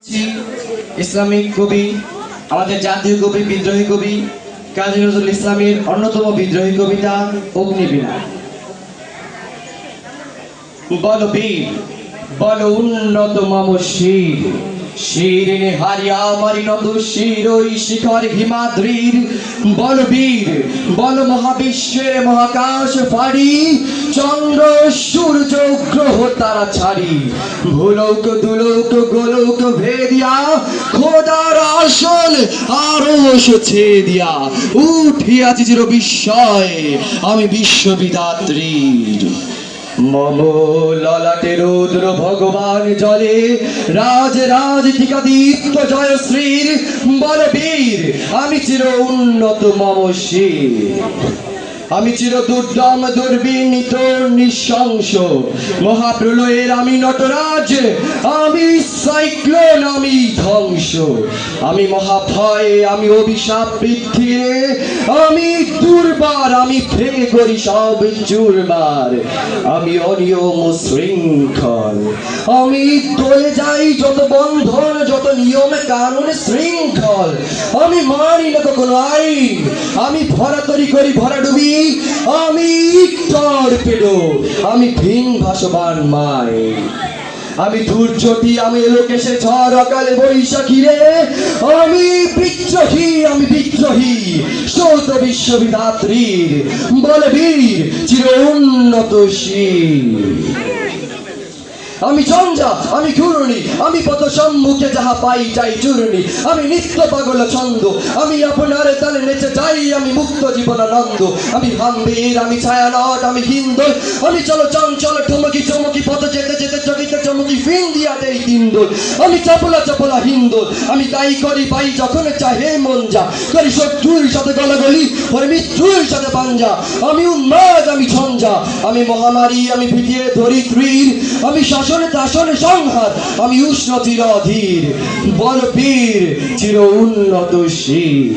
Islamic কবি, আমাদের জাতীয় কবি, বিদ্রোহী কবি কাজী নজরুল ইসলামের অন্যতম বিদ্রোহী কবিতা অগ্নিবীণা। বল বীর, বল উন্নত মম শির, শিরিনে হারিয়া মারিনত শির ওই শিখর হিমাদ্রির। বল বীর, বল মহাবিশ্বের মহাকাশ ফাড়ি, চন্দ্র সূর্য গ্রহ তারা ছাড়ি, ভূলোক দুলোক গোলোক ভেদিয়া, খোদার আসল আরশ ছেদিয়া, উঠিয়াছি চির বিস্ময়ে আমি বিশ্ববিধাত্রীর। মম ললাটে রুদ্র ভগবান জলে, রাজ রাজ টিকাদীপ্ত জয়শ্রীর। বল বীর, আমি চির উন্নত মম শির, আমি চির দুর্দম দুর্বিনীত নৃশংস, মহাপ্রলয়ের আমি নটরাজ, আমি সাইক্লোন, আমি ধ্বংস, আমি মহাভয়, আমি অভিশাপ পৃথিবীরে, আমি দুর্বার, আমি ভেঙে করি সব চুরমার, আমি অনিয়ম শৃঙ্খল, আমি দলে যাই যত বন্ধন, যত নিয়ম কানুন শৃঙ্খল, আমি মানি না কখনো আইন, আমি ভরাতরি করি ভরাডুবি, আমি টর্পেডো, আমি ভিন ভাসমান মাই, আমি দুর্যোগী, আমি লোকেশে ঝড় অকালে বৈশাখী রে, আমি বিদ্রোহী, আমি বিদ্রোহী সৌত বিশ্ববিধাত্রীর। বলে বীর, চির উন্নত শির, আমি ঝঞ্ঝা, আমি ঘূর্ণি, আমি পথ সম্মুখে যাহা পাই যাই চূর্ণি, আমি নিত্য পাগল ছন্দ, আমি আপনার তালে নেচে যাই, আমি মুক্ত জীবনানন্দ, আমি ভাম্বীর, আমি ছায়ানট, আমি হিন্দোল, আমি চলো চঞ্চল ঠুমকি চমকি পথ যেতে যেতে চকিতে চমকি ফিন দিয়া দেই তিনদোল, আমি চপলা চপলা হিন্দোল, আমি তাই করি পাই যখন চাহে মন যা, করি শত্রুর সাথে গলাগলি, পরে মৃত্যুর সাথে পাঞ্জা, আমি উন্মাদ, আমি ঝঞ্ঝা, আমি মহামারী, আমি ভিটিয়ে ধরিত্রীর, আমি শাসনে শাসনে সংহার, আমি উষ্ণ চির অধীর। বল বীর, চির উন্নত শির।